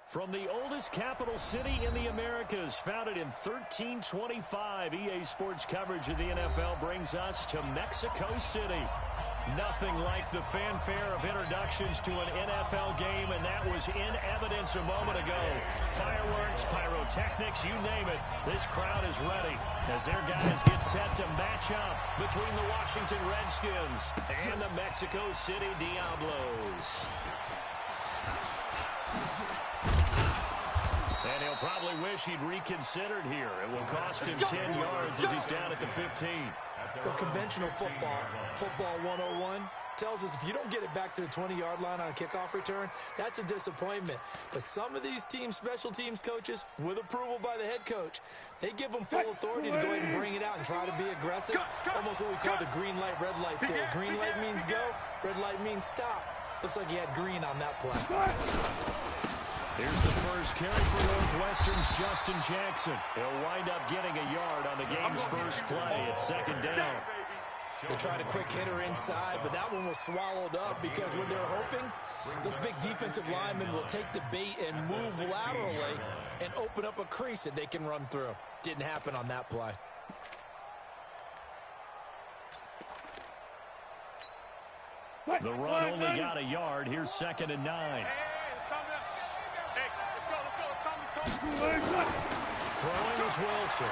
From the oldest capital city in the Americas, founded in 1325, EA Sports coverage of the NFL brings us to Mexico City. Nothing like the fanfare of introductions to an NFL game, and that was in evidence a moment ago. Fireworks, pyrotechnics, you name it. This crowd is ready as their guys get set to match up between the Washington Redskins and the Mexico City Diablos. And he'll probably wish he'd reconsidered here. It will cost him 10 yards as he's down at the 15. Well, conventional football 101, tells us if you don't get it back to the 20-yard line on a kickoff return, that's a disappointment. But some of these special teams coaches, with approval by the head coach, they give them full authority to go ahead and bring it out and try to be aggressive. Almost what we call the green light, red light theory. Green light means go, red light means stop. Looks like he had green on that play. Here's the first carry for Northwestern's Justin Jackson. He'll wind up getting a yard on the game's first play. It's second down. They tried a quick hitter inside, but that one was swallowed up because what they're hoping, those big defensive linemen will take the bait and move laterally and open up a crease that they can run through. Didn't happen on that play. The run only got a yard. Here's second and 9. Throwing is Wilson.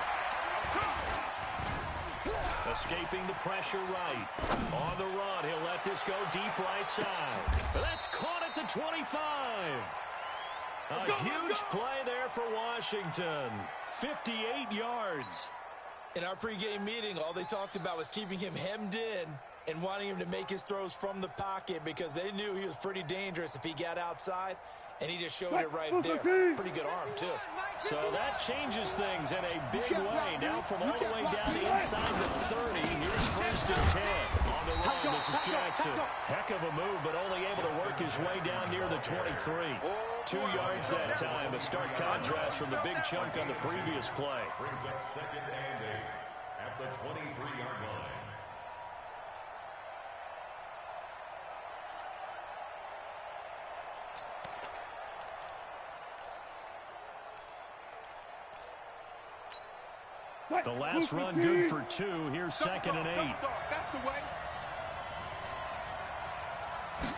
Escaping the pressure right. On the run, he'll let this go deep right side. That's caught at the 25. A huge play there for Washington. 58 yards. In our pregame meeting, all they talked about was keeping him hemmed in and wanting him to make his throws from the pocket because they knew he was pretty dangerous if he got outside. And he just showed it right there. Pretty good arm, too. So that changes things in a big way. Now from all the way down inside the 30, here's first and 10. On the run, this is Jackson. Heck of a move, but only able to work his way down near the 23. 2 yards that time. A stark contrast from the big chunk on the previous play. Brings up second and 8 at the 23-yard line. The last run good for 2. Here's second and 8. That's the way.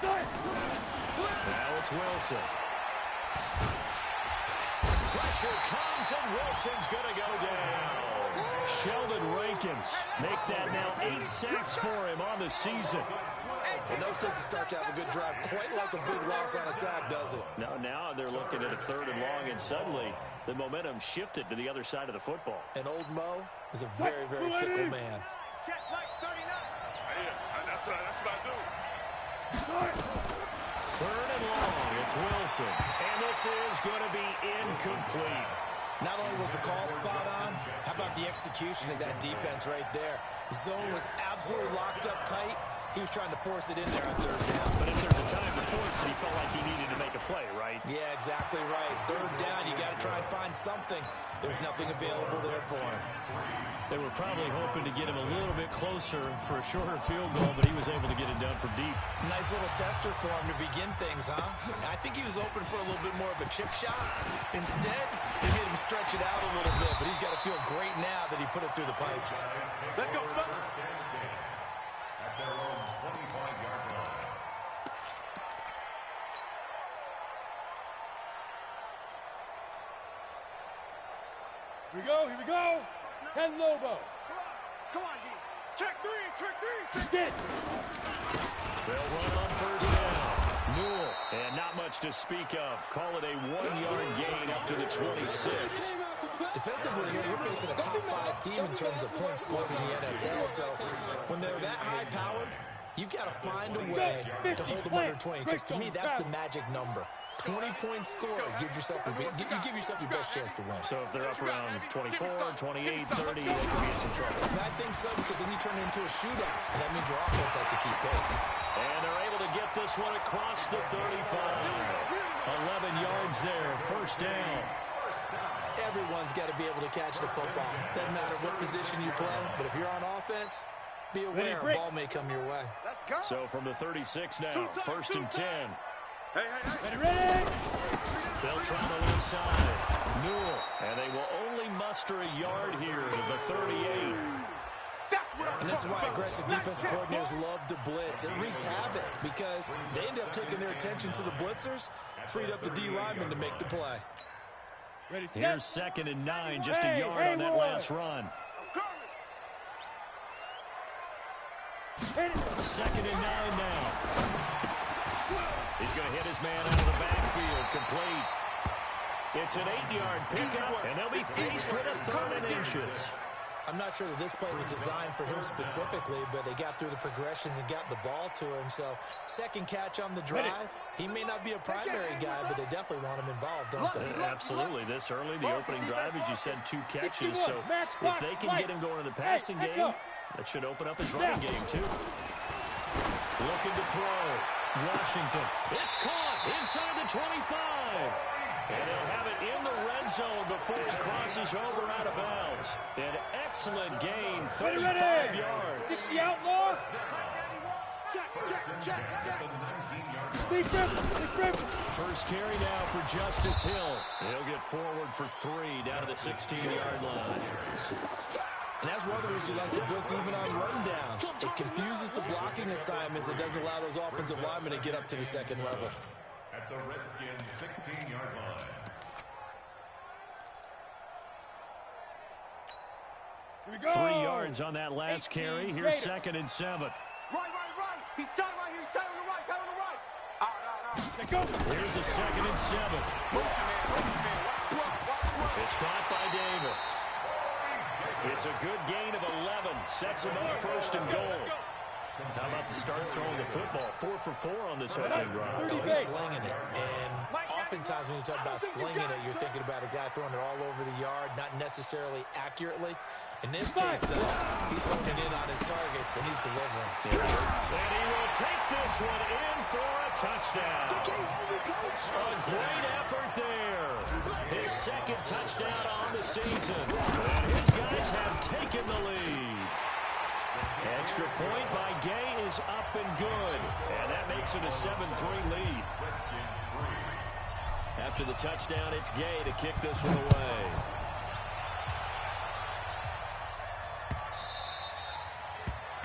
Now it's Wilson. Pressure comes and Wilson's going to go down. Sheldon Rankins make that now 8 sacks for him on the season. It never takes a start to have a good drive, quite like a big loss on a sack, does it? No, now they're looking at a 3rd and long, and suddenly the momentum shifted to the other side of the football. And old Mo is a very, very fickle man. Check light 39. Yeah, that's what I do. 3rd and long, it's Wilson. And this is going to be incomplete. Not only was the call spot on, how about the execution of that defense right there? Zone was absolutely locked up tight. He was trying to force it in there on 3rd down. But if there's a time to force it, he felt like he needed to make a play, right? Yeah, exactly right. 3rd down, you got to try and find something. There's nothing available there for him. They were probably hoping to get him a little bit closer for a shorter field goal, but he was able to get it done from deep. Nice little tester for him to begin things, huh? I think he was open for a little bit more of a chip shot. Instead, they made him stretch it out a little bit, but he's got to feel great now that he put it through the pipes. Let's go, fellas. At their own 25-yard line. Here we go. 10 Lobo. Come on, D. Check 3, check 3, check Get. They'll run on 1st down. Newell, and not much to speak of. Call it a 1-yard gain up to the 26. Defensively here, you're facing a top 5 team in terms of points scored in the NFL. So when they're that high-powered, you've got to find a way to hold them under 20. Because to me, that's the magic number. 20-point score gives yourself you give yourself your best chance to win. So if they're up around 24, 28, 30, they could be in some trouble. I think so, because then you turn it into a shootout, and that means your offense has to keep pace. And they're able to get this one across the 35. 11 yards there, 1st down. Everyone's got to be able to catch the football. Doesn't matter what position you play, but if you're on offense, be aware a ball may come your way. Let's go. So from the 36 now, 1st and 10. Hey. Ready? They'll try the left side. Newell. And they will only muster a yard here to the 38. And this is why aggressive defensive coordinators love to blitz. It wreaks havoc because they end up taking their attention to the blitzers, freed up the D lineman to make the play. Here's 2nd and 9, just a yard on that last run. 2nd and 9 now. He's going to hit his man out of the backfield, complete. It's an 8-yard pickup, and they'll be faced with a 3rd and inches. I'm not sure that this play was designed for him specifically, but they got through the progressions and got the ball to him. So, second catch on the drive. He may not be a primary guy, but they definitely want him involved, don't they? Absolutely. This early, the opening drive, as you said, 2 catches. So, if they can get him going in the passing game, that should open up his running game, too. Looking to throw. Washington. It's caught inside the 25. And they'll have it in the red zone before he crosses over out of bounds. An excellent gain, 35 yards. Get the outlaws. First carry now for Justice Hill. He'll get forward for 3 down to the 16-yard line. And that's one of the reasons you like to blitz even on rundowns. It confuses the blocking assignments. It doesn't allow those offensive linemen to get up to the second level. At the Redskins' 16-yard line. Here we go. 3 yards on that last carry. Here's 2nd and 7. Right. He's tight right here. He's tight on the right. Tight on the right. Let's go. Here's a 2nd and 7. It's caught by Davis. It's a good gain of 11. Sets him up 1st and goal. How about the start throwing the football? 4 for 4 on this opening drive. Oh, he's slinging it. And oftentimes when you talk about slinging it, you're thinking about a guy throwing it all over the yard, not necessarily accurately. In this case, though, he's honing in on his targets, and he's delivering. And he will take this one in for a touchdown. A great effort there. His 2nd touchdown on the season. And his guys have taken the lead. Extra point by Gay is up and good. And that makes it a 7-3 lead. After the touchdown, it's Gay to kick this one away.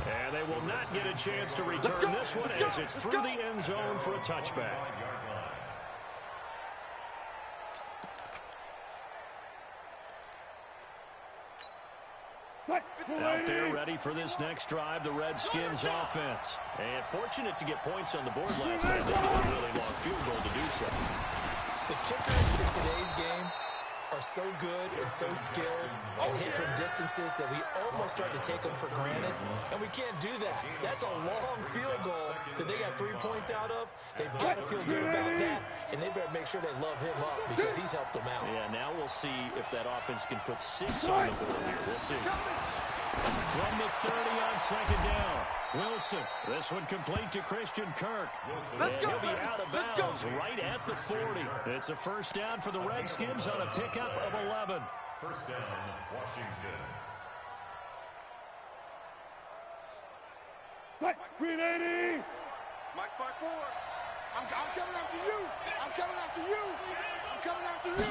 And they will not get a chance to return this one as it's through the end zone for a touchback. Out there ready for this next drive, the Redskins offense. And fortunate to get points on the board last night. They did a really long field goal to do so. The kickers in today's game are so good and so skilled and hit from distances that we almost start to take them for granted, and we can't do that. That's a long field goal that they got 3 points out of. They've got to feel good about that, and they better make sure they love him up because he's helped them out. Yeah, now we'll see if that offense can put 6 on the board here. We'll see. From the 30 on 2nd down. Wilson, this one complete to Christian Kirk. And he'll be out of bounds right at the 40. It's a 1st down for the Redskins on a pickup of 11. 1st down, Washington. Green 80. Mike's by 4. I'm coming after you. I'm coming after you. I'm coming after you.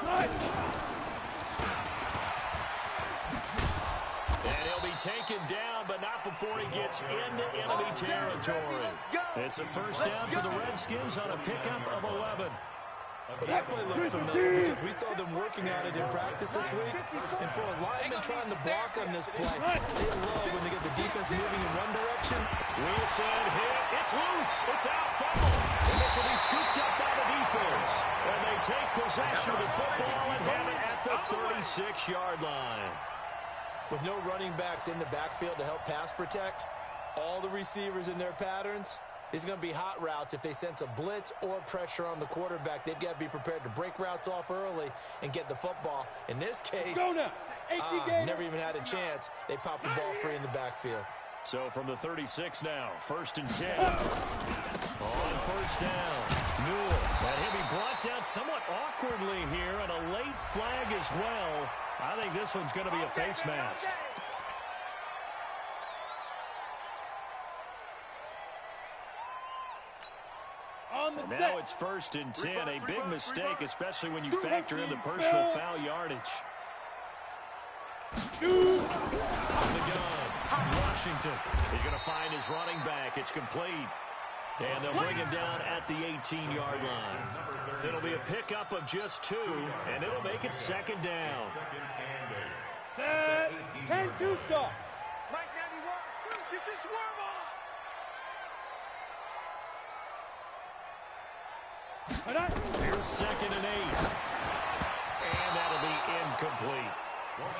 And he'll be taken down, but not before he gets into enemy territory. It's a 1st down for the Redskins on a pickup of 11. Well, that play looks familiar because we saw them working on it in practice this week. And for a lineman trying to block on this play, they love when they get the defense moving in one direction. Wilson hit. It's loose. It's out. Fumble. And this will be scooped up by the defense. And they take possession of the football and have it at the 36-yard line. With no running backs in the backfield to help pass protect, all the receivers in their patterns, these are going to be hot routes. If they sense a blitz or pressure on the quarterback, they've got to be prepared to break routes off early and get the football. In this case, never even had a chance. They popped the ball free in the backfield. So from the 36 now, 1st and 10. On 1st down, Newell. And he'll be brought down somewhat awkwardly here, and a late flag as well. I think this one's going to be a face mask. On on the And set. now it's 1st and 10. A big mistake, especially when you factor in the personal foul yardage. Shoot. On the gun, Washington is going to find his running back. It's complete. And they'll bring him down at the 18-yard line. It'll be a pickup of just 2, and it'll make it 2nd down. Set. 10-2 soft. Mike 91, get your swerve on. Here's 2nd and 8. And that'll be incomplete.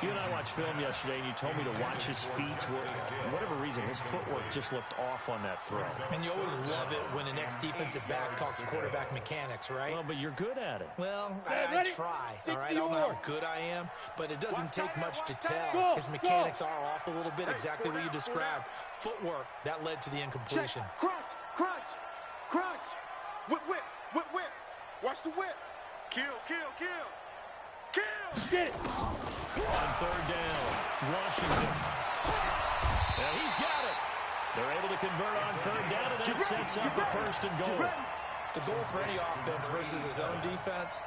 You and I watched film yesterday, and you told me to watch his feet. For whatever reason, his footwork just looked off on that throw. And you always love it when the next defensive back talks quarterback mechanics, right? Well, but you're good at it. Well, I try, all right? I don't know how good I am, but it doesn't take much to tell. His mechanics are off a little bit, exactly what you described. Footwork, that led to the incompletion. Check. Crunch, crunch, crunch. Whip, whip, whip, whip. Watch the whip. Kill, kill, kill. Kill. Get it. On 3rd down, Washington. And he's got it. They're able to convert on 3rd down, and that sets up a 1st and goal. The goal for any offense versus his own defense,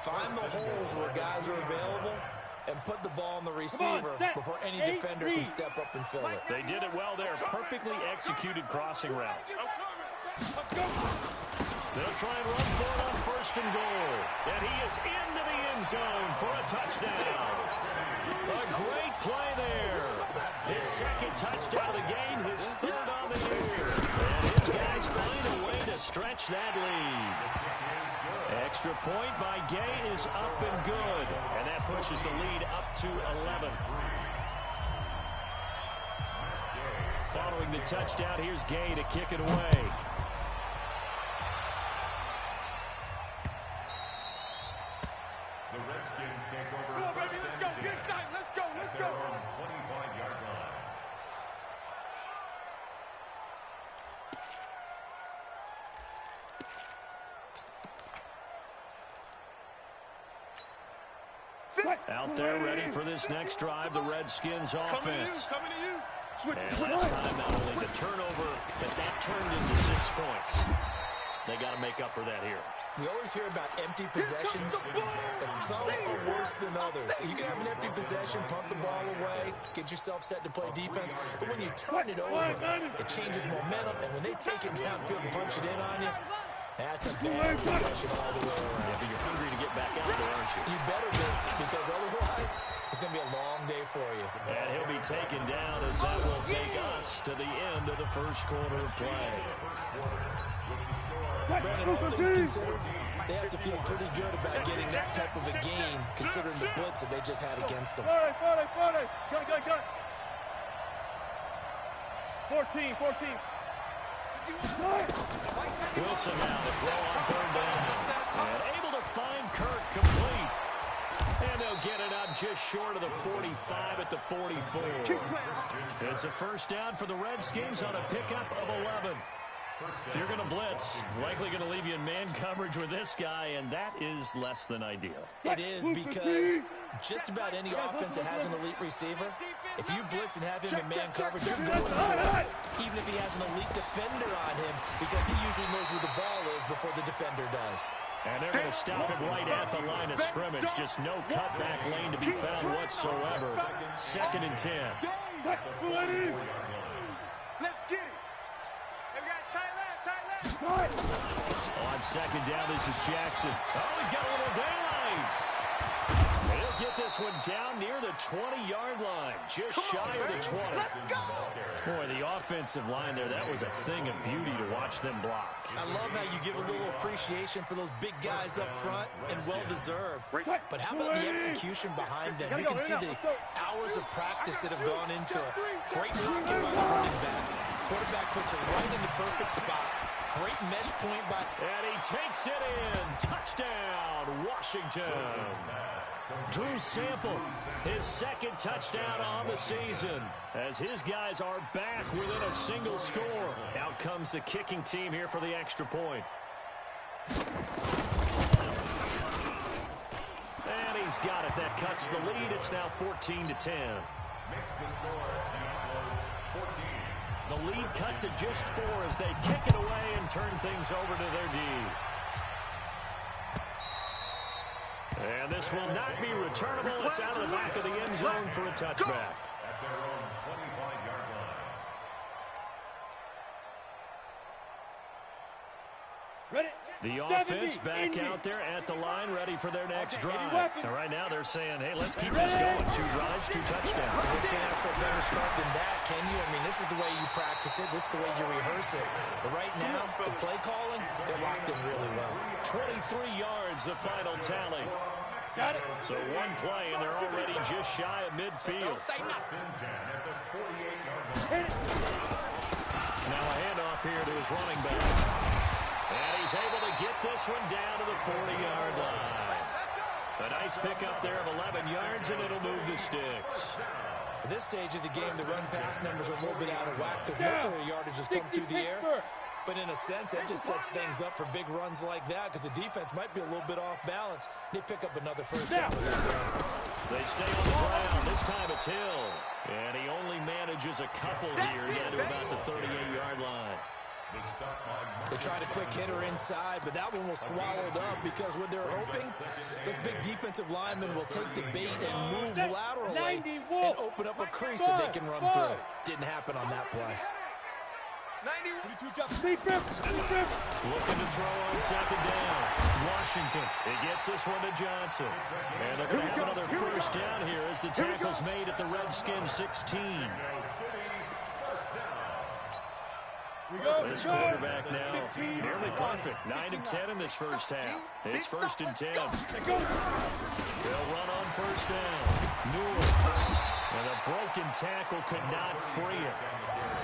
find the holes where guys are available and put the ball in the receiver before any defender can step up and fill it. They did it well there. Perfectly executed crossing route. Let's go. They'll try and run for it on 1st and goal. And he is into the end zone for a touchdown. A great play there. His 2nd touchdown of the game, his 3rd on the year. And his guys find a way to stretch that lead. Extra point by Gay is up and good. And that pushes the lead up to 11. Following the touchdown, here's Gay to kick it away. The Redskins take over. Come on, baby, let's go. Get started. Let's go. Let's go. 25-yard line. Out there ready for this next drive, the Redskins offense. Coming to you. Switch. And last time, not only the turnover, but that turned into 6 points. They got to make up for that here. We always hear about empty possessions, but some are worse than others. You can have an empty possession, punt the ball away, get yourself set to play defense, but when you turn it over, it changes momentum, and when they take it downfield and punch it in on you, that's a bad possession all the way around. Yeah, but you're hungry to get back out there, aren't you? You better be, because otherwise, it's going to be a long day for you. And he'll be taken down as that will take us to the end of the 1st quarter of play. Brandon, all things considered, they have to feel pretty good about getting that type of a gain, considering the blitz that they just had against them. 40. Cut. 14. Wilson now to throw on 3rd down. And able to find Kirk complete. And they'll get it up just short of the 45 at the 44. It's a 1st down for the Redskins on a pickup of 11. If you're going to blitz, likely going to leave you in man coverage with this guy, and that is less than ideal. It is, because just about any offense that has an elite receiver, if you blitz and have him in man coverage, you're going to it, even if he has an elite defender on him, because he usually knows where the ball is before the defender does. And they're going to stop it right at the line of scrimmage. Just no cutback lane to be found whatsoever. 2nd and 10. Let's get it. We got tight left. On 2nd down, this is Jackson. Oh, he's got a little daylight. He'll get this one down near the 20-yard line, just shy of the 20. Let's go. Boy, the offensive line there, that was a thing of beauty to watch them block. I love how you give a little appreciation for those big guys up front, and well-deserved. But how about the execution behind them? You can see the hours of practice that have gone into it. Great blocking by the running back. Quarterback puts it right in the perfect spot. Great mesh point by... And he takes it in. Touchdown, Washington. Drew Sample, his 2nd touchdown on the season, as his guys are back within a single score. Out comes the kicking team here for the extra point. And he's got it. That cuts the lead. It's now 14-10. Makes the score and uploads 14. The lead cut to just 4 as they kick it away and turn things over to their D. And this will not be returnable. It's out of the back of the end zone for a touchback. At their own 25-yard line. Ready? The offense back out there at the line, ready for their next drive. And right now they're saying, hey, let's keep this going. 2 drives, 2 touchdowns. You can't ask for a better start than that, can you? I mean, this is the way you practice it. This is the way you rehearse it. But right now, the play calling, they're locked in really well. 23 yards, the final tally. Got it. So 1 play, and they're already just shy of midfield. First and 10 at the 48-yard line. Now a handoff here to his running back. And he's able to get this one down to the 40-yard line. A nice pickup there of 11 yards, and it'll move the sticks. At this stage of the game, the run-pass numbers are a little bit out of whack because most of their yardage has come through the air. But in a sense, that just sets things up for big runs like that because the defense might be a little bit off balance. They pick up another first down with that run. They stay on the ground. This time it's Hill. And he only manages a couple here down to about the 38-yard line. They tried a quick hitter inside, but that one was swallowed up because what they're hoping, this big defensive lineman will take the bait and move laterally and open up a crease that they can run through. Didn't happen on that play. 92 jump. Looking to throw on second down. Washington. He gets this one to Johnson. And they're going to have another first down here as the tackle's made at the Redskins 16. This quarterback now nearly perfect. 9 of 10 in this first half. It's 1st and 10. They'll run on first down. Newell. And a broken tackle could not free it.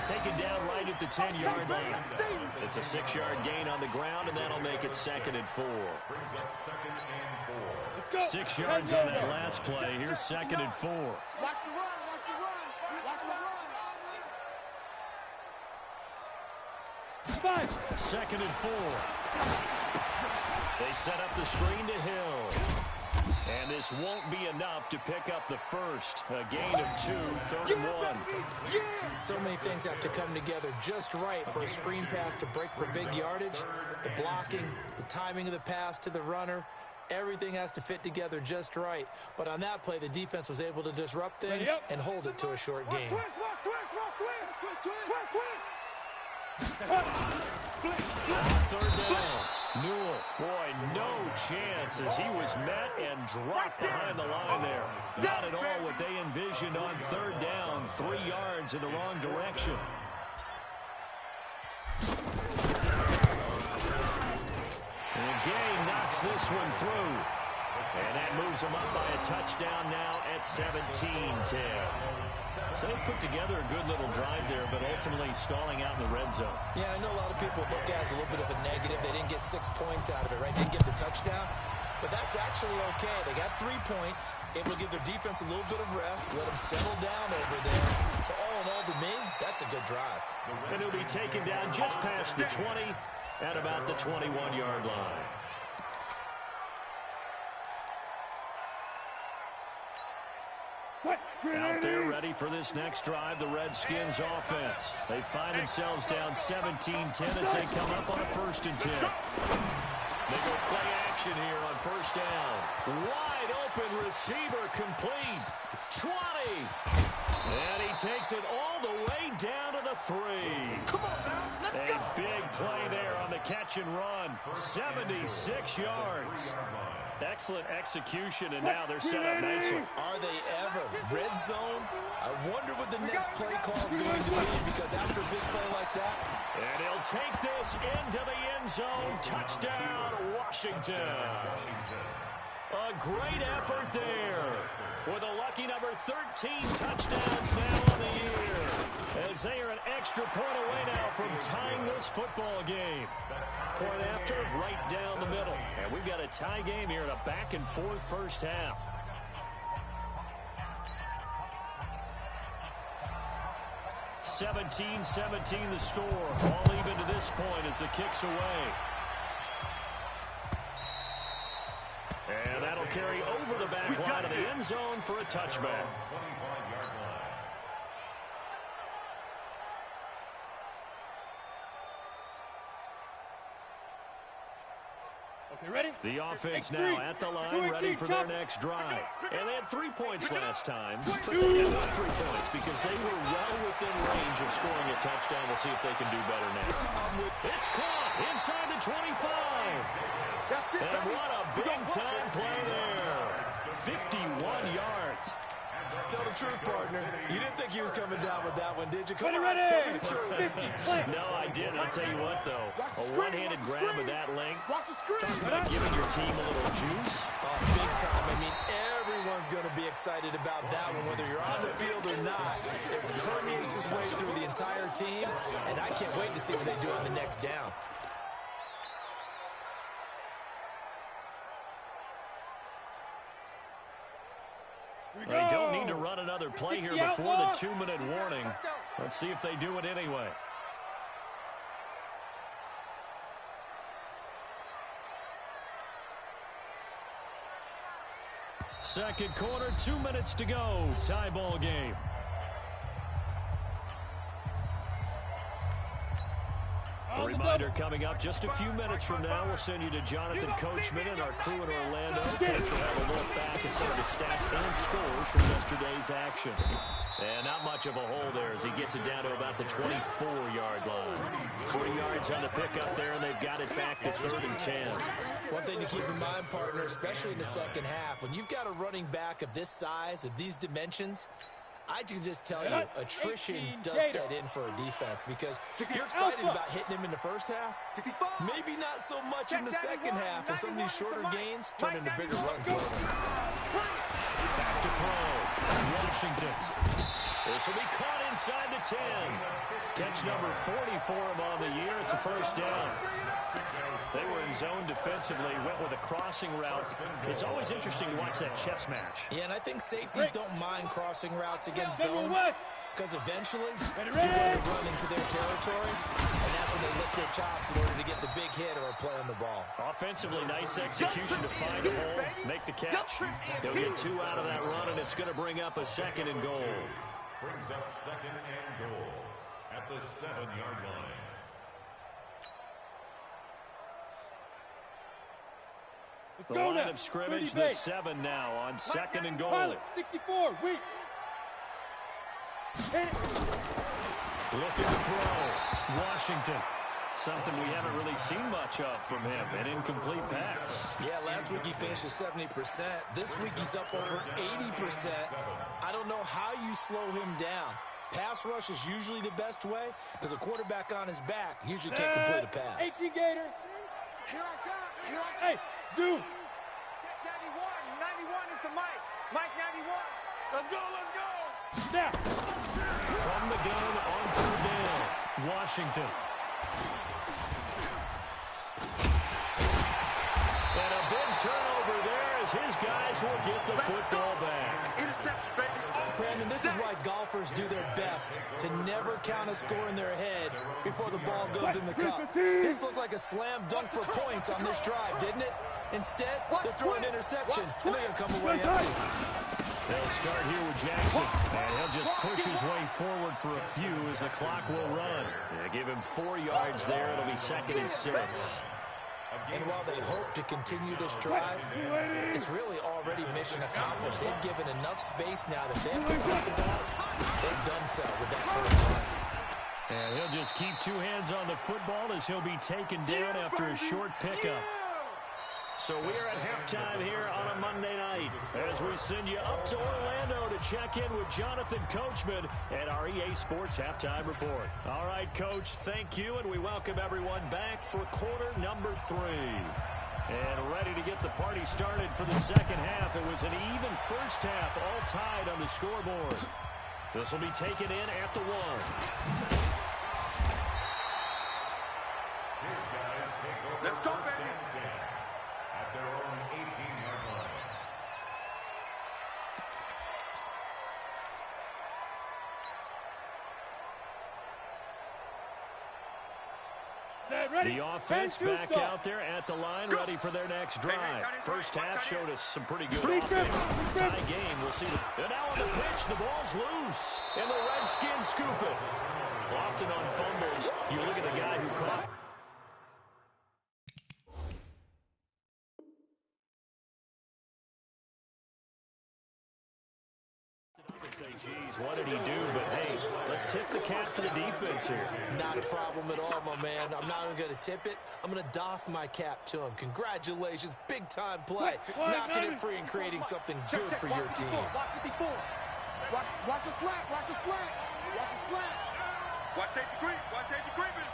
Taken down right at the 10-yard line. It's a 6-yard gain on the ground, and that'll make it 2nd and 4. 6 yards on that last play. Here's 2nd and 4. Watch the run, watch the run, watch the run. 2nd and 4. They set up the screen to Hill. And this won't be enough to pick up the first. A gain of 2, 3rd and 1. So many things have to come together just right for a screen pass to break for big yardage. The blocking, the timing of the pass to the runner, everything has to fit together just right. But on that play, the defense was able to disrupt things and hold it to a short gain. Third down. Newell, boy, no chance as he was met and dropped behind the line there. Not at all what they envisioned on 3rd down. 3 yards in the wrong direction. And Gay knocks this one through. And that moves them up by a touchdown now at 17-10. So they put together a good little drive there, but ultimately stalling out in the red zone. Yeah, I know a lot of people look at it as a little bit of a negative. They didn't get 6 points out of it, right? Didn't get the touchdown. But that's actually okay. They got 3 points, able to give their defense a little bit of rest, let them settle down over there. So all in all, to me, that's a good drive. And it'll be taken down just past the 20 at about the 21-yard line. Out there ready for this next drive, the Redskins offense. They find themselves down 17-10 as they come up on a 1st and 10. They go play action here on 1st down. Wide open receiver complete. 20. And he takes it all the way down to the 3. Come on now, let's go. A big play there on the catch and run. 76 yards. Excellent execution, and now they're set up nicely. Are they ever? Red zone? I wonder what the next play call is going to be, because after a big play like that. And he'll take this into the end zone. Touchdown, Washington. A great effort there. With a lucky number 13 touchdowns now on the year. As they are an extra point away now from tying this football game. Point after, right down the middle. And we've got a tie game here in a back-and-forth first half. (17-17) the score. All even to this point as the kick's away. And that'll carry over the back line of the end zone for a touchback. Okay, ready? The offense now at the line, ready for their next drive. And they had 3 points last time, but they got 3 points because they were well within range of scoring a touchdown. We'll see if they can do better now. It's caught inside the 25. And what a big-time play there. 51 yards. Tell the truth, partner. You didn't think he was coming down with that one, did you? Come on, ready. tell me the truth. No, I didn't. I'll tell you what, though. A one-handed grab of that length. Watch the screen. Talking about giving your team a little juice. Oh, big time. I mean, everyone's going to be excited about that one, whether you're on the field or not. It permeates its way through the entire team, and I can't wait to see what they do on the next down. They don't need to run another play here before the 2-minute warning. Let's see if they do it anyway. Second quarter, 2 minutes to go. Tie ball game. A reminder coming up just a few minutes from now. We'll send you to Jonathan Coachman and our crew in Orlando. Coach will have a look back at some of the stats and scores from yesterday's action. And not much of a hole there as he gets it down to about the 24-yard line. 3 yards on the pickup there, and they've got it back to 3rd and 10. One thing to keep in mind, partner, especially in the second half, when you've got a running back of this size, of these dimensions, I can just tell you, attrition does set in for a defense because you're excited about hitting him in the first half. Maybe not so much in the second half, and some of these shorter gains turn into bigger runs later. Back to throw. Washington. This will be caught inside the 10. Catch number 40 for him on the year. It's a first down. They were in zone defensively, went with a crossing route. It's always interesting to watch that chess match. Yeah, and I think safeties don't mind crossing routes against zone because eventually you're going to run into their territory, and that's when they lift their chops in order to get the big hit or a play on the ball. Offensively, nice execution to find a hole, make the catch. They'll get 2 out of that run, and it's going to bring up a 2nd and goal. Brings up 2nd and goal at the 7-yard line. The line of scrimmage, the 7 now on 2nd and goal. 64, weak. Looking to throw. Washington. Something we haven't really seen much of from him. An incomplete pass. Yeah, last week he finished at 70%. This week he's up over 80%. I don't know how you slow him down. Pass rush is usually the best way because a quarterback on his back usually can't complete a pass. 18 Gator. Here I come. Here I come. Hey, zoom. 91. 91 is the mic. Mike 91. Let's go. Let's go. Snap. From the gun on 3rd down. Washington. And a big turnover there as his guys will get the football back. Interception, baby. Brandon, this is why golfers do their best to never count a score in their head before the ball goes in the cup. This looked like a slam dunk for points on this drive, didn't it? Instead, they're throwing an interception, and they're going to come away empty. They'll start here with Jackson, and he'll just push his way forward for a few as the clock will run. They give him 4 yards there. It'll be 2nd and 6. And while they hope to continue this drive, it's really already mission accomplished. They've given enough space now that they have to put the ball. They've done so with that first run. And he'll just keep 2 hands on the football as he'll be taken down after a short pickup. So we're at halftime here on a Monday night as we send you up to Orlando to check in with Jonathan Coachman at our EA Sports Halftime Report. All right, Coach, thank you, and we welcome everyone back for quarter number 3. And ready to get the party started for the second half. It was an even first half, all tied on the scoreboard. This will be taken in at the 1. Let's go, baby. At their own 18-yard line. Set, ready. The offense back out there at the line, ready for their next drive. First half showed us some pretty good offense. Tie game, we'll see. And now on the pitch, the ball's loose. And the Redskins scoop it. Often on fumbles, you look at the guy who caught Geez, what did he do? But, hey, let's tip the cap to the defense here. Not a problem at all, my man. I'm not even going to tip it. I'm going to doff my cap to him. Congratulations. Big-time play. Knocking it free and creating something good for your team. Watch the slack. Watch the slack. Watch the slack. Watch safety creep. Watch safety creeping.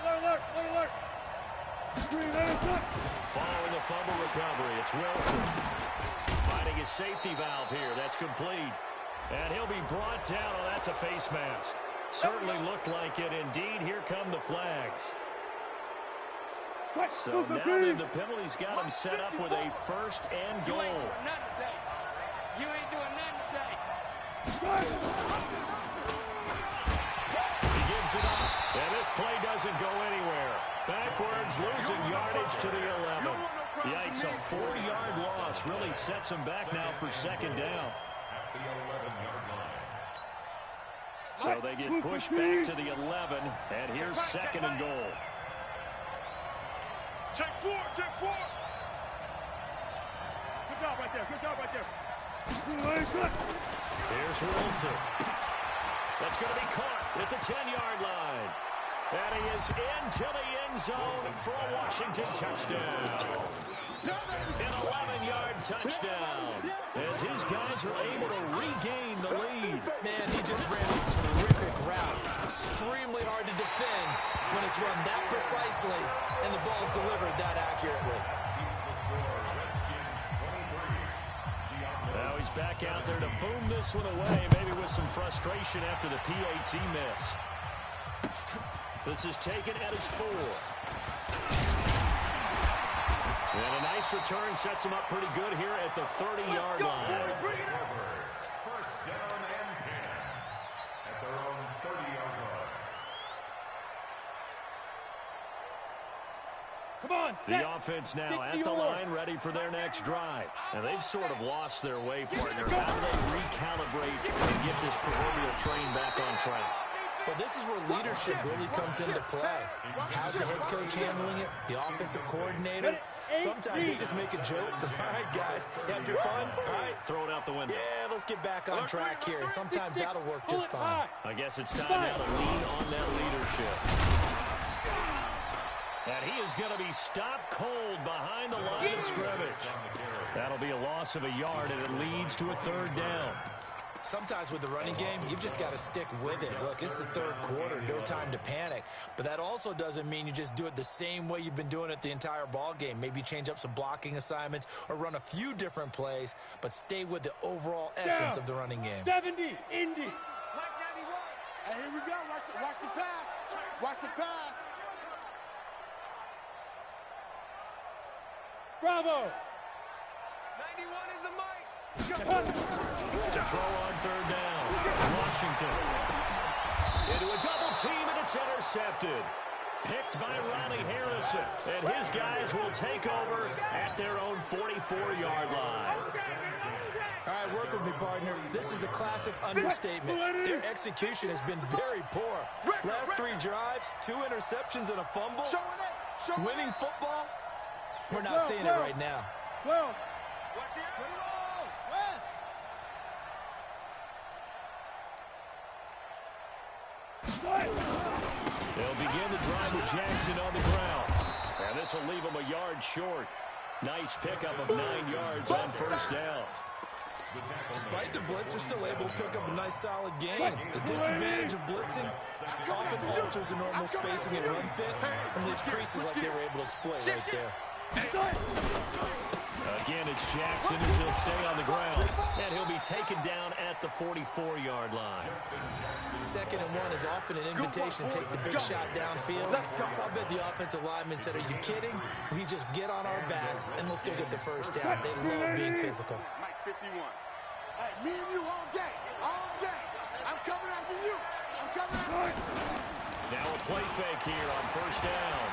Alert. Following the fumble recovery, it's Wilson. Finding his safety valve here. That's complete. And he'll be brought down. Oh, that's a face mask. Certainly looked like it. Indeed, here come the flags. So now then the penalty's got him set up with a first and goal. You ain't doing nothing today. He gives it up. And this play doesn't go anywhere. Backwards, losing yardage to the 11. Yikes, a 4-yard loss really sets him back now for second down. At the 11-yard line. So they get pushed back to the 11, and here's second and goal. Check four. Good job right there. Here's Wilson. That's going to be caught at the 10-yard line. And he is into the end zone for a Washington touchdown. An 11-yard touchdown as his guys are able to regain the lead. Man, he just ran a terrific route. Extremely hard to defend when it's run that precisely and the ball's delivered that accurately. Now he's back out there to boom this one away, maybe with some frustration after the PAT miss. This is taken at his 4. And a nice return sets him up pretty good here at the 30-yard line. First down and 10 at their own 30-yard line. Come on, The offense now at the line, ready for their next drive. And they've sort of lost their way, partner. How do they recalibrate and get this proverbial train back on track? Well, this is where leadership really comes into play. How's the head coach handling it? The offensive coordinator? Sometimes they just make a joke. All right, guys, you had your fun? All right. Throw it out the window. Yeah, let's get back on track here. And sometimes that'll work just fine. I guess it's time now to lean on that leadership. And he is going to be stopped cold behind the line of scrimmage. That'll be a loss of a yard, and it leads to a third down. Sometimes with the running game, you've just got to stick with it. Look, it's the third quarter, no time to panic. But that also doesn't mean you just do it the same way you've been doing it the entire ball game. Maybe change up some blocking assignments or run a few different plays, but stay with the overall essence of the running game. 70, Indy. Hey, here we go. Watch the pass. Watch the pass. Bravo. 91 is the mic. To throw on third down. Washington. Into a double team, and it's intercepted. Picked by Ronnie Harrison. And his guys will take over at their own 44-yard line. All right, work with me, partner. This is a classic understatement. Their execution has been very poor. Last 3 drives, 2 interceptions and a fumble. Winning football? We're not seeing it right now. 12. They'll begin the drive with Jackson on the ground. And this will leave him a yard short. Nice pickup of 9 yards on first down. Despite the blitz, they're still able to pick up a nice solid gain. The disadvantage of blitzing often alters the normal spacing and run fits and leaves creases like they were able to exploit right there. Again, it's Jackson as he'll stay on the ground. And he'll be taken down at the 44-yard line. 2nd and 1 is often an invitation to take the big shot downfield. I'll bet the offensive lineman said, are you kidding? We just get on our backs and let's go get the first down. They love being physical. Mike 51. Hey, me and you all day. All day. I'm coming after you. I'm coming after you. Now a play fake here on first down.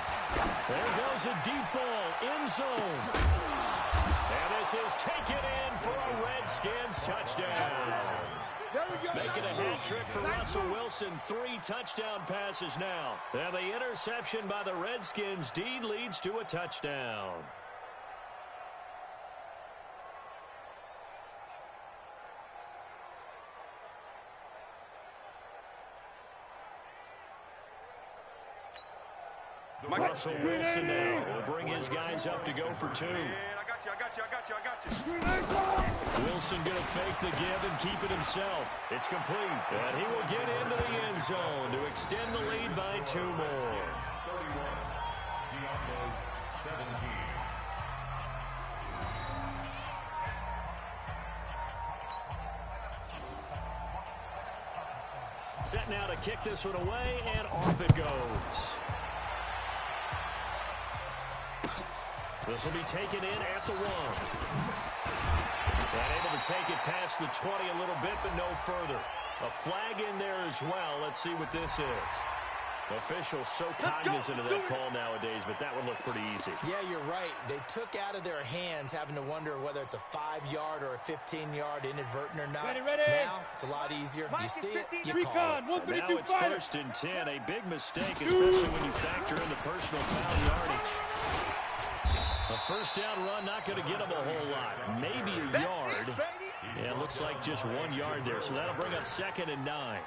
There goes a deep ball, end zone. And this is taken in for a Redskins touchdown. There we go. Making a hat trick for Russell Wilson. 3 touchdown passes now. And the interception by the Redskins deed leads to a touchdown. Russell Wilson now will bring his guys up to go for 2. Man, I got you. Wilson going to fake the give and keep it himself. It's complete. And he will get into the end zone to extend the lead by 2 more. 31, Diablos 17. Set now to kick this one away, and off it goes. This will be taken in at the 1. And able to take it past the 20 a little bit, but no further. A flag in there as well. Let's see what this is. Officials so cognizant of that call nowadays, but that one looked pretty easy. Yeah, you're right. They took out of their hands having to wonder whether it's a 5-yard or a 15-yard inadvertent or not. Ready. Now, it's a lot easier. You see it, you call it. Now it's 1st and 10. A big mistake, especially when you factor in the personal foul yardage. A 1st down run, not going to get him a whole lot. Maybe a yard. Yeah, it looks like just 1 yard there. So that'll bring up 2nd and 9.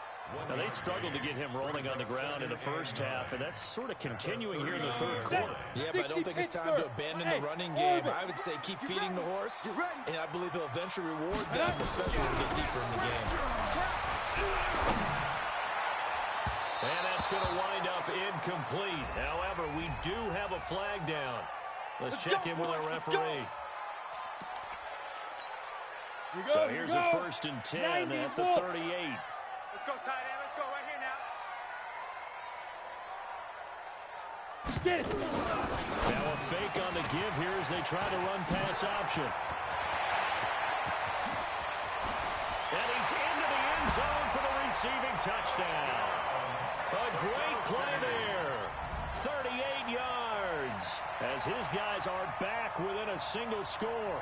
Now, they struggled to get him rolling on the ground in the first half, and that's sort of continuing here in the 3rd quarter. Yeah, but I don't think it's time to abandon the running game. I would say keep feeding the horse, and I believe he'll eventually reward them, especially when we get deeper in the game. And that's going to wind up incomplete. However, we do have a flag down. Let's check in with our referee. So here's a 1st and 10 at the 38. Let's go, tight end. Let's go right here now. Now a fake on the give here as they try to run pass option. And he's into the end zone for the receiving touchdown. A great play there. 38 yards as his guys are back within a single score.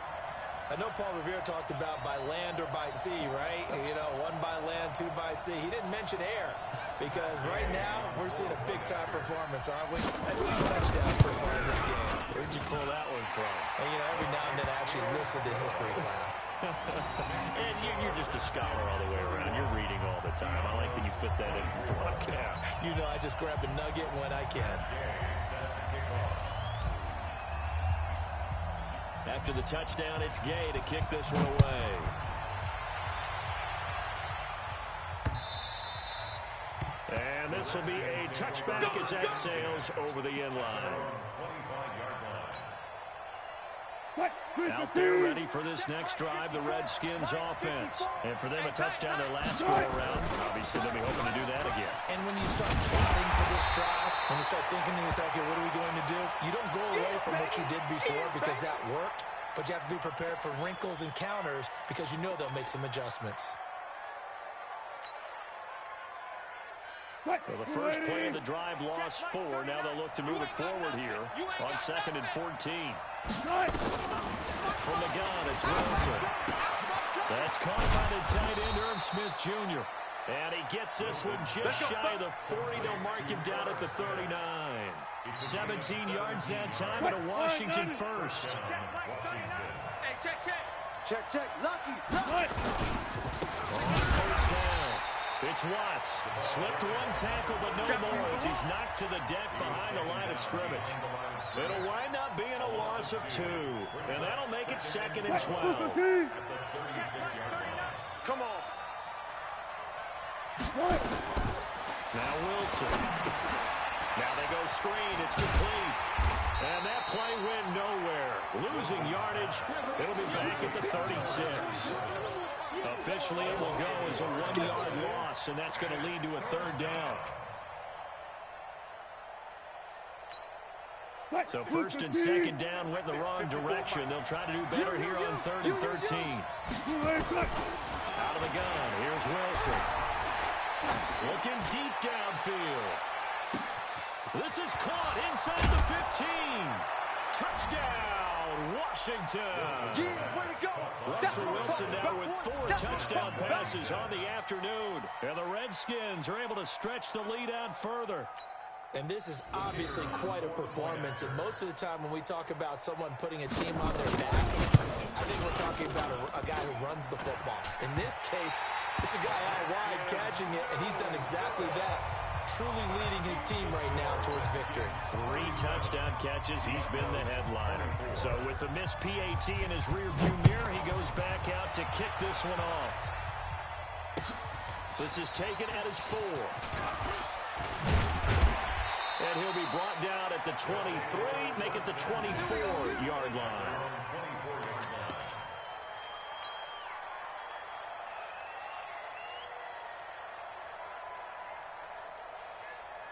I know Paul Revere talked about by land or by sea, right? You know, 1 by land, 2 by sea. He didn't mention air because right now we're seeing a big-time performance, aren't we? That's 2 touchdowns so far in this game. Where'd you pull that one from? And, you know, every now and then I actually listened in history class. And you're just a scholar all the way around. You're reading all the time. I like that you fit that in for the broadcast. You know, I just grab a nugget when I can. After the touchdown, it's Gay to kick this one away. And this will be a touchback as that sails over the end line. Out there ready for this next drive, the Redskins offense. And for them, a touchdown their last go-around. Obviously, they'll be hoping to do that again. And when you start plotting for this drive, when you start thinking to yourself, okay, what are we going to do? You don't go away from what you did before because that worked, but you have to be prepared for wrinkles and counters because you know they'll make some adjustments. So the first play of the drive lost 4. Now they'll look to move it forward here on 2nd and 14. From the gun, it's Wilson. That's caught by the tight end, Irv Smith Jr. And he gets this one just shy of the 40. They'll mark him down at the 39. 17 yards that time, and a Washington first. Hey, check. Check. Lucky. On first down, it's Watts. Slipped 1 tackle, but no more as he's knocked to the deck behind the line of scrimmage. It'll wind up being a loss of 2, and that'll make it 2nd and 12. Come on. Now Wilson. Now they go screen. It's complete. And that play went nowhere. Losing yardage. It'll be back at the 36. Officially, it will go as a 1-yard loss, and that's going to lead to a 3rd down. So 1st and 2nd down went in the wrong direction. They'll try to do better here on 3rd and 13. Out of the gun. Here's Wilson. Looking deep downfield. This is caught inside the 15. Touchdown, Washington. Yeah, way to go. Russell Wilson now with 4 touchdown passes on the afternoon. And the Redskins are able to stretch the lead out further. And this is obviously quite a performance. And most of the time when we talk about someone putting a team on their back, I think we're talking about a guy who runs the football. In this case, it's a guy out wide catching it, and he's done exactly that. truly leading his team right now towards victory. 3 touchdown catches. He's been the headliner. So with the missed PAT in his rearview mirror, he goes back out to kick this one off. This is taken at his 4. And he'll be brought down at the 23, make it the 24-yard line.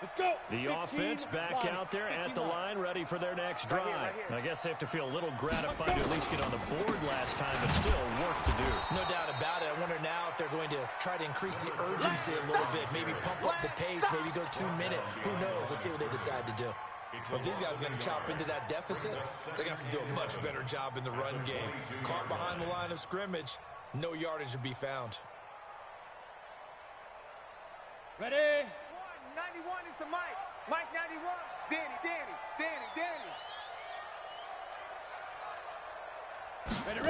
Let's go. The offense back out there at the line, ready for their next drive. Right here. I guess they have to feel a little gratified to at least get on the board last time, but still work to do. No doubt about it. I wonder now if they're going to try to increase the urgency a little bit, maybe pump up the pace, maybe go 2 minute. Who knows? Let's see what they decide to do. Well, if these guys are going to chop into that deficit, they're going to have to do a much better job in the run game. Caught behind the line of scrimmage, no yardage to be found. Ready? 91 is the Mike. Mike 91. Danny. Ready?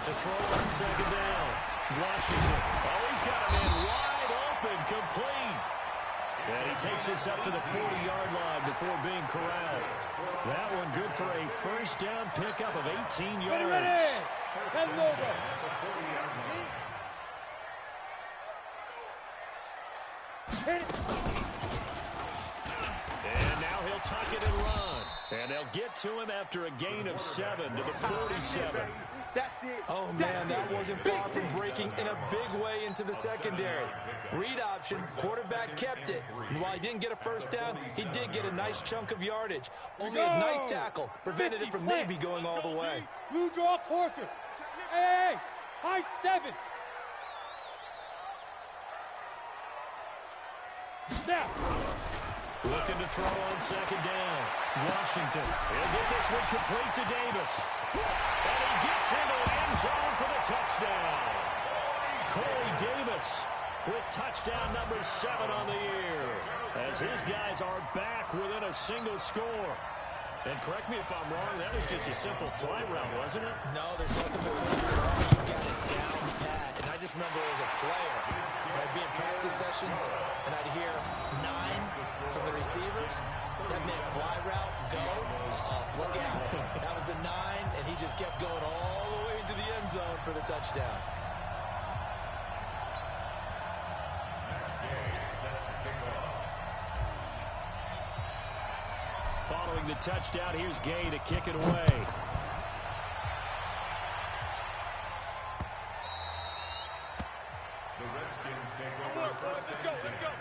To throw on second down. Washington. Oh, he's got a man wide open, complete. And he takes this up to the 40-yard line before being corralled. That one good for a first down pickup of 18 yards. Ready? Head over. Hit it. And now he'll tuck it and run. And they'll get to him after a gain of 7 to the 47. That's it. Oh, man, that wasn't far from breaking in a big way into the secondary. Read option, quarterback kept it. And while he didn't get a first down, he did get a nice chunk of yardage. Only a nice tackle prevented it from maybe going all the way. Blue draw quarters. Hey, high 7. Now. Looking to throw on second down. Washington. He'll get this one complete to Davis. And he gets into the end zone for the touchdown. Corey Davis with touchdown number 7 on the year. As his guys are back within a single score. And correct me if I'm wrong, that was just a simple fly route, wasn't it? No, there's nothing more you got it down pat. And I just remember as a player, when I'd be in practice sessions and I'd hear 9 from the receivers, that meant fly route, go, look out. That was the 9, and he just kept going all the way into the end zone for the touchdown. Following the touchdown, here's Gay to kick it away. The Redskins take over first and 10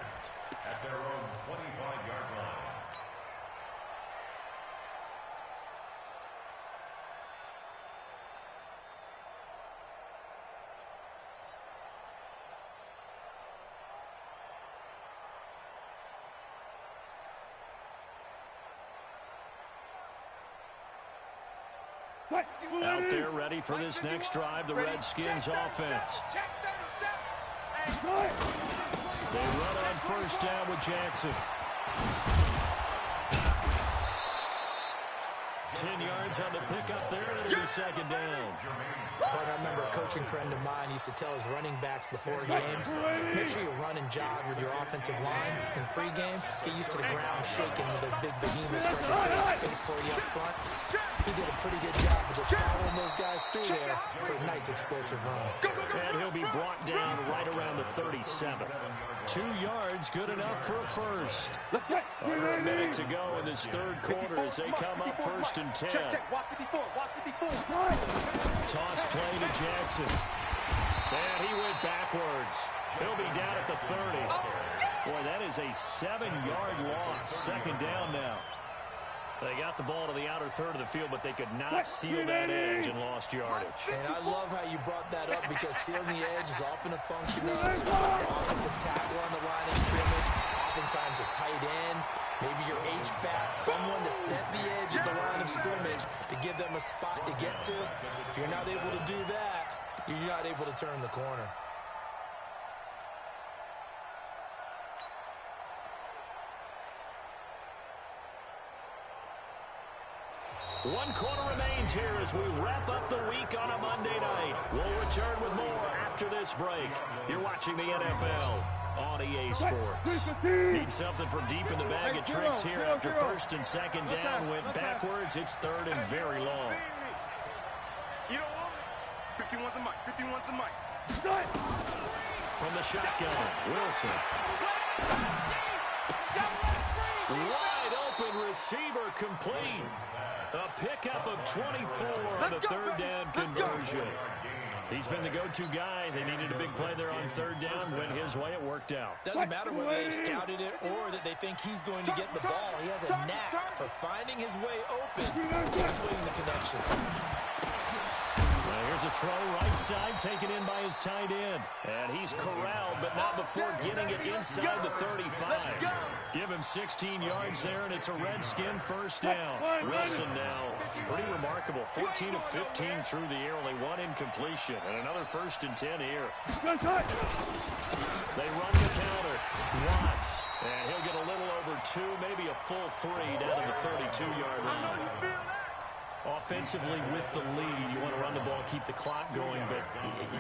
at their own 25-yard line. Out there ready for this next drive, the Redskins offense. They run on first down with Jackson. 10 yards on the pickup there, and it'll be second down. But I remember a coaching friend of mine used to tell his running backs before games, make sure you run and jog with your offensive line in pregame. Get used to the ground shaking with those big behemoths trying to create space for you up front. He did a pretty good job of just following those guys through there for a nice explosive run. And he'll be brought down right around the 37. 2 yards, good enough for a first. Under a minute to go in this third quarter as they come up first and 10. Check. Watch 54. Toss play to Jackson. And he went backwards. He'll be down at the 30. Boy, that is a 7-yard loss. Second down now. They got the ball to the outer third of the field, but they could not seal that edge and lost yardage. And I love how you brought that up because sealing the edge is often a function of offensive tackle on the line of scrimmage, oftentimes a tight end, maybe your H-back, someone to set the edge at the line of scrimmage to give them a spot to get to. If you're not able to do that, you're not able to turn the corner. One quarter remains here as we wrap up the week on a Monday night. We'll return with more after this break. You're watching the NFL. on EA Sports. Need something from deep in the bag of tricks here after first and second down went backwards. It's third and very long. You don't want it. 51's the mic. 51's the mic. From the shotgun, Wilson. Wide open receiver complete. A pickup of 24 on the third down conversion. He's been the go-to guy. They needed a big play there on third down. Went his way. It worked out. Doesn't matter whether they scouted it or that they think he's going to get the ball. He has a knack for finding his way open and completing the connection. Well, here's a throw right side taken in by his tight end. And he's corralled, but not before getting it inside the 35. Give him 16 yards there, and it's a Redskin first down. Wilson now, pretty remarkable. 14 of 15 through the air, only one incompletion. And another first and 10 here. They run the counter. Watts. And he'll get a little over 2, maybe a full 3 down to the 32-yard line. Offensively with the lead, you want to run the ball, keep the clock going, but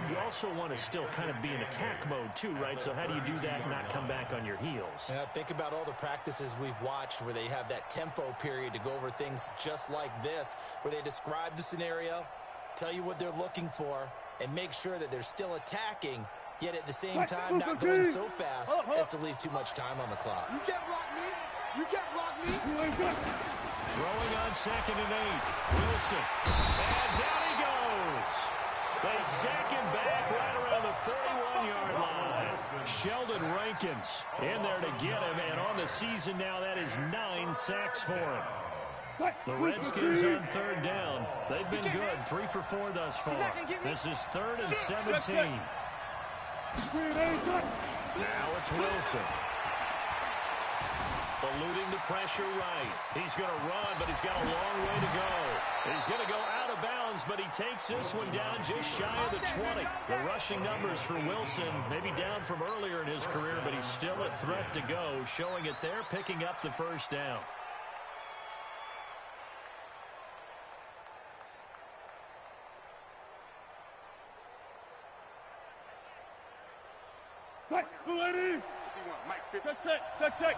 you also want to still kind of be in attack mode too, right? So how do you do that and not come back on your heels? Yeah, think about all the practices we've watched where they have that tempo period to go over things just like this, where they describe the scenario, tell you what they're looking for, and make sure that they're still attacking, yet at the same time not going so fast as to leave too much time on the clock. You can't block me. You can't block me. Throwing on second and 8. Wilson. And down he goes. They sack him back right around the 41-yard line. Sheldon Rankins in there to get him. And on the season now, that is 9 sacks for him. The Redskins on third down. They've been good. 3 for 4 thus far. This is third and 17. Now it's Wilson. Eluding the pressure right. He's going to run, but he's got a long way to go. He's going to go out of bounds, but he takes this one down just shy of the 20. The rushing numbers for Wilson, maybe down from earlier in his career, but he's still a threat to go, showing it there, picking up the first down. Check.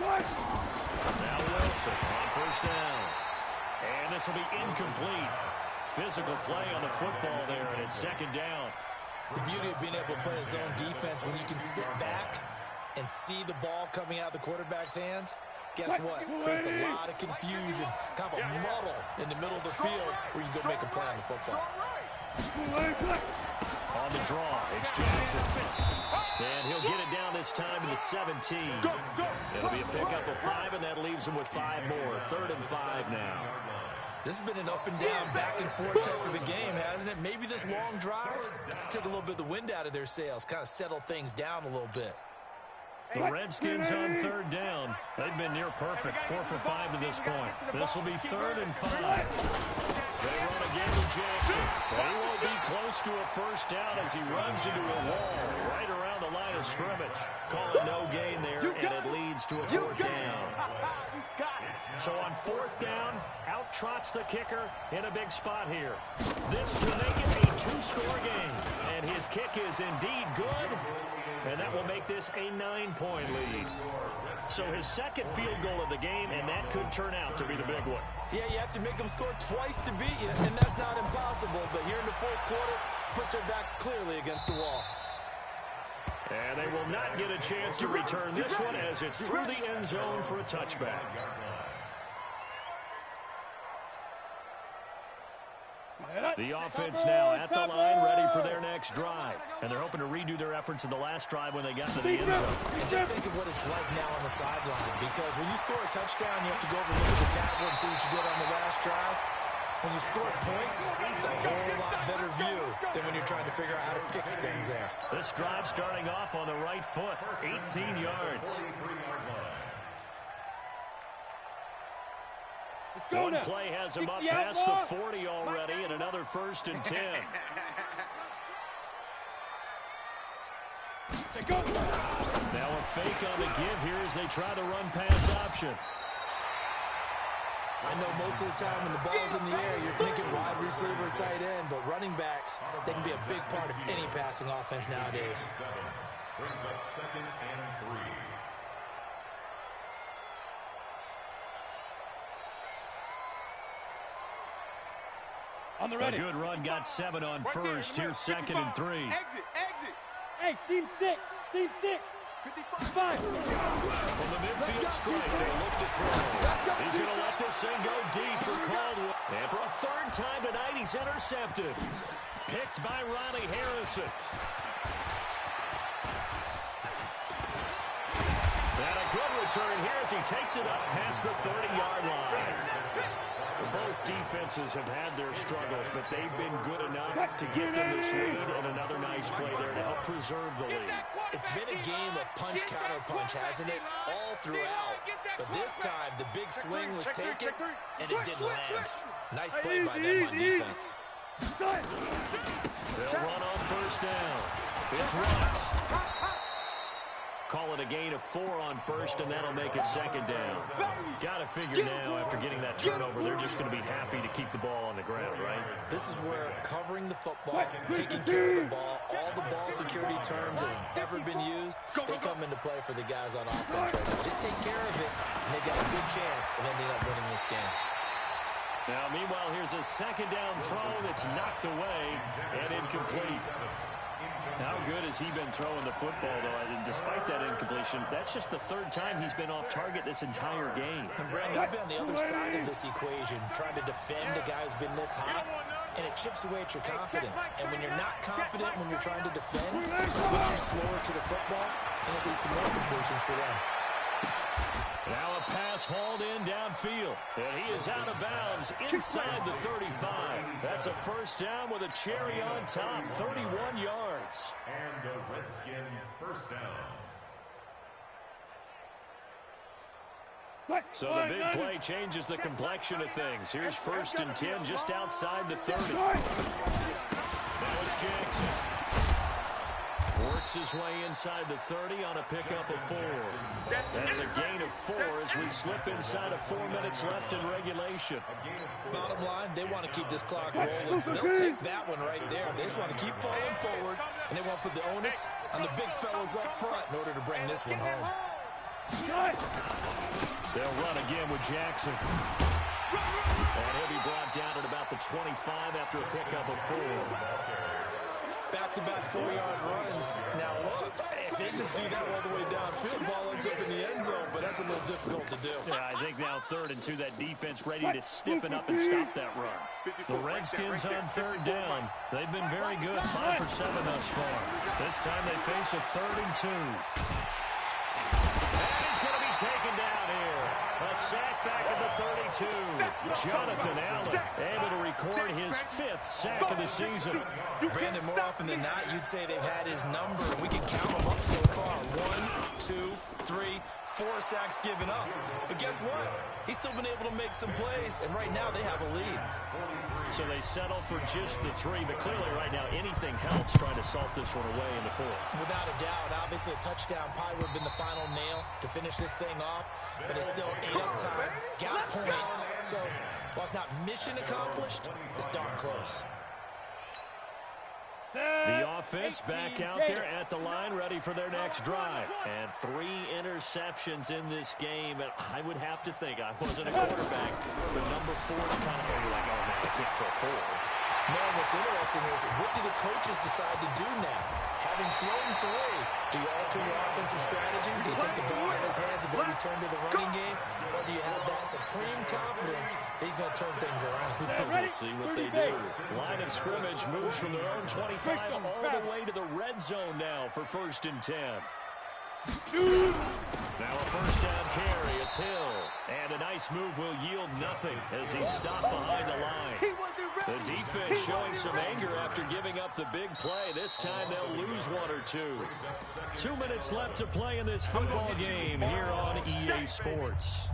Now Wilson on first down. And this will be incomplete. Physical play on the football there, and it's second down. The beauty of being able to play a zone defense when you can sit back and see the ball coming out of the quarterback's hands, guess what? Creates a lot of confusion, kind of a muddle in the middle of the field where you can go make a play on the football. On the draw, it's Jackson. And he'll get it down this time to the 17. It'll be a pickup of 5, and that leaves him with 5 more. Third and 5 now. This has been an up and down, back and forth type of a game, hasn't it? Maybe this long drive took a little bit of the wind out of their sails, kind of settled things down a little bit. The Redskins on third down. They've been near perfect, 4 for 5 to this point. This will be third and 5. They run again to Jackson. But he won't be close to a first down as he runs into a wall right around the line of scrimmage. Call it no gain there, and it leads to a fourth down. So on fourth down, out trots the kicker in a big spot here. This to make it a 2-score game. And his kick is indeed good. And that will make this a 9-point lead. So his second field goal of the game, and that could turn out to be the big one. Yeah, you have to make them score twice to beat you, and that's not impossible. But here in the fourth quarter, puts their backs clearly against the wall. And they will not get a chance to return this one as it's through the end zone for a touchback. The offense now at the line, ready for their next drive. And they're hoping to redo their efforts in the last drive when they got to the end zone. And just think of what it's like now on the sideline, because when you score a touchdown, you have to go over and look at the tablet and see what you did on the last drive. When you score points, it's a whole lot better view than when you're trying to figure out how to fix things there. This drive starting off on the right foot, 18 yards. One play has him up past the 40 already, and another first and 10. Now a fake on the give here as they try to run pass option. I know most of the time when the ball's in the air, you're thinking wide receiver, tight end, but running backs, they can be a big part of any passing offense nowadays. Brings up 2nd and 3. On the ready. A good run got 7 on first. Here's 2nd and 3. Exit, exit. Hey, seam 6. Seam 6. 5. From the midfield strike, they look to throw. He's going to let this thing go deep for Caldwell. And for a 3rd time tonight, he's intercepted. Picked by Ronnie Harrison. And a good return here as he takes it up past the 30-yard line. Both defenses have had their struggles, but they've been good enough to get them this lead, and another nice play there to help preserve the lead. It's been a game of punch-counter-punch, hasn't it? All throughout. But this time, the big swing was taken, and it didn't land. Nice play by them on defense. They'll run on 1st down. It's Watts. Call it a gain of 4 on 1st, and that'll make it 2nd down. Got to figure now, after getting that turnover, they're just going to be happy to keep the ball on the ground, right? This is where covering the football, taking care of the ball, all the ball security terms that have ever been used, they come into play for the guys on offense right now. Just take care of it, and they've got a good chance of ending up winning this game. Now, meanwhile, here's a 2nd down throw that's knocked away and incomplete. How good has he been throwing the football, though? And despite that incompletion, that's just the 3rd time he's been off target this entire game. And Brandon, I've been on the other side of this equation, trying to defend a guy who's been this hot, and it chips away at your confidence. And when you're not confident when you're trying to defend, it makes you slower to the football, and it leads to more completions for them. Now a pass hauled in downfield, and he is out of bounds inside the 35. That's a 1st down with a cherry on top, 31 yards. And a Redskin 1st down. So the big play changes the complexion of things. Here's 1st and 10 just outside the 30. Now it's Jackson. Works his way inside the 30 on a pickup of 4. That's a gain of 4 as we slip inside of 4 minutes left in regulation. Bottom line, they want to keep this clock rolling, so they'll take that one right there. They just want to keep falling forward, and they want to put the onus on the big fellas up front in order to bring this one home. They'll run again with Jackson. And he'll be brought down at about the 25 after a pickup of 4. Back-to-back 4-yard runs. Now, look, if they just do that all the way downfield, ball ends up in the end zone, but that's a little difficult to do. Yeah, I think now 3rd and 2, that defense ready to stiffen up and stop that run. The Redskins on 3rd down. They've been very good, 5 for 7 thus far. This time they face a 3rd and 2. And he's going to be taken down here. A sack back at the 32. Jonathan Allen able to record his 5th sack of the season. Brandon, more often than not, you'd say they've had his number. We can count them up so far. 1, 2, 3, 4 sacks given up. But guess what? He's still been able to make some plays, and right now they have a lead. So they settle for just the 3, but clearly right now anything helps trying to salt this one away in the 4th. Without a doubt, obviously a touchdown probably would have been the final nail to finish this thing off, but it's still 8 up time, got points. So while it's not mission accomplished, it's darn close. The offense back out there at the line, ready for their next drive. And 3 interceptions in this game. And I would have to think, I wasn't a quarterback, but number 4 is kind of like, oh, man, I can't throw 4. No, what's interesting is, what do the coaches decide to do now? Having thrown 3, do you alter your offensive strategy? Do you take the ball out of his hands and maybe turn to the running game? Or do you have that supreme confidence that he's going to turn things around? We'll see what they do. Line of scrimmage moves from their own 25 all the way to the red zone now for 1st and 10. Now a 1st down carry. It's Hill. And a nice move will yield nothing as he's stopped behind the line. The defense showing some anger after giving up the big play. This time they'll lose 1 or 2. 2 minutes left to play in this football game here on EA Sports.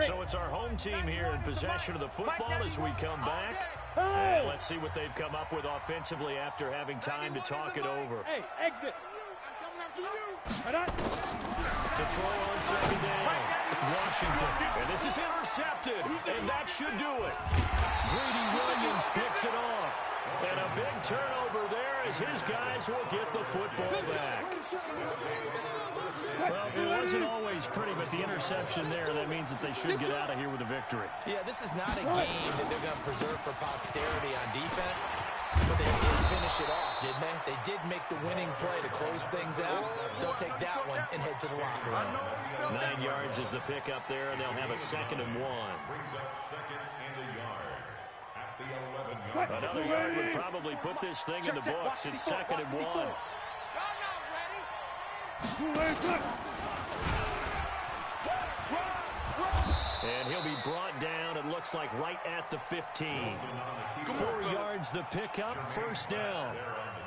So it's our home team here in possession of the football as we come back. And let's see what they've come up with offensively after having time to talk it over. Hey, exit. To throw on second down. Washington. And this is intercepted. And that should do it. Greedy Williams picks it off. And a big turnover there as his guys will get the football back. Well, it wasn't always pretty, but the interception there, that means that they should get out of here with a victory. Yeah, this is not a game that they're going to preserve for posterity on defense. But they did finish it off, didn't they? They did make the winning play to close things out. They'll take that one and head to the locker room. 9 yards is the pickup there, and they'll have a 2nd and 1. Brings up 2nd and a yard at the 11-yard line. Another yard would probably put this thing in the books. It's 2nd and 1. And he'll be brought down, it looks like, right at the 15. 4 yards the pickup, 1st down.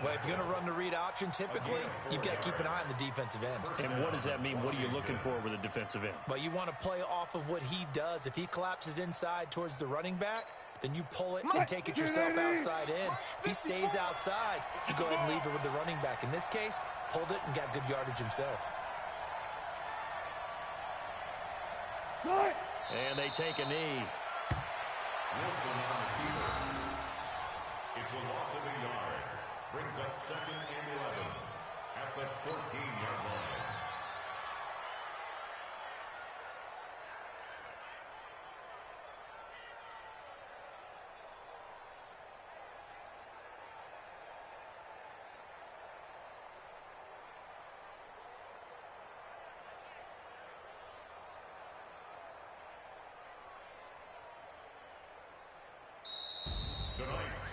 Well, if you're going to run the read option, typically, you've got to keep an eye on the defensive end. And what does that mean? What are you looking for with a defensive end? Well, you want to play off of what he does. If he collapses inside towards the running back, then you pull it and take it yourself outside in. If he stays outside, you go ahead and leave it with the running back. In this case, pulled it and got good yardage himself. And they take a knee. Wilson on the keeper. It's a loss of a yard. Brings up 2nd and 11 at the 14-yard line.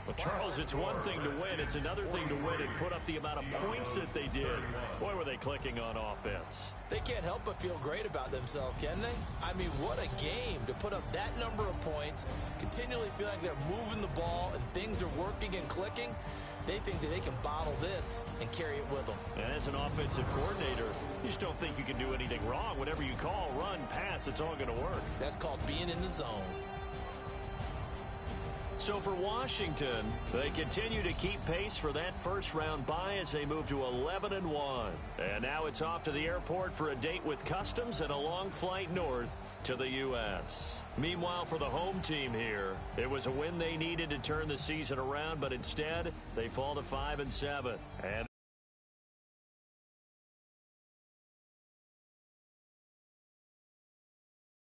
Well, Charles, it's one thing to win. It's another thing to win and put up the amount of points that they did. Boy, were they clicking on offense. They can't help but feel great about themselves, can they? I mean, what a game to put up that number of points, continually feel like they're moving the ball and things are working and clicking. They think that they can bottle this and carry it with them. And as an offensive coordinator, you just don't think you can do anything wrong. Whatever you call, run, pass, it's all going to work. That's called being in the zone. So for Washington, they continue to keep pace for that first-round bye as they move to 11-1. And now it's off to the airport for a date with Customs and a long flight north to the U.S. Meanwhile, for the home team here, it was a win they needed to turn the season around, but instead, they fall to 5-7. And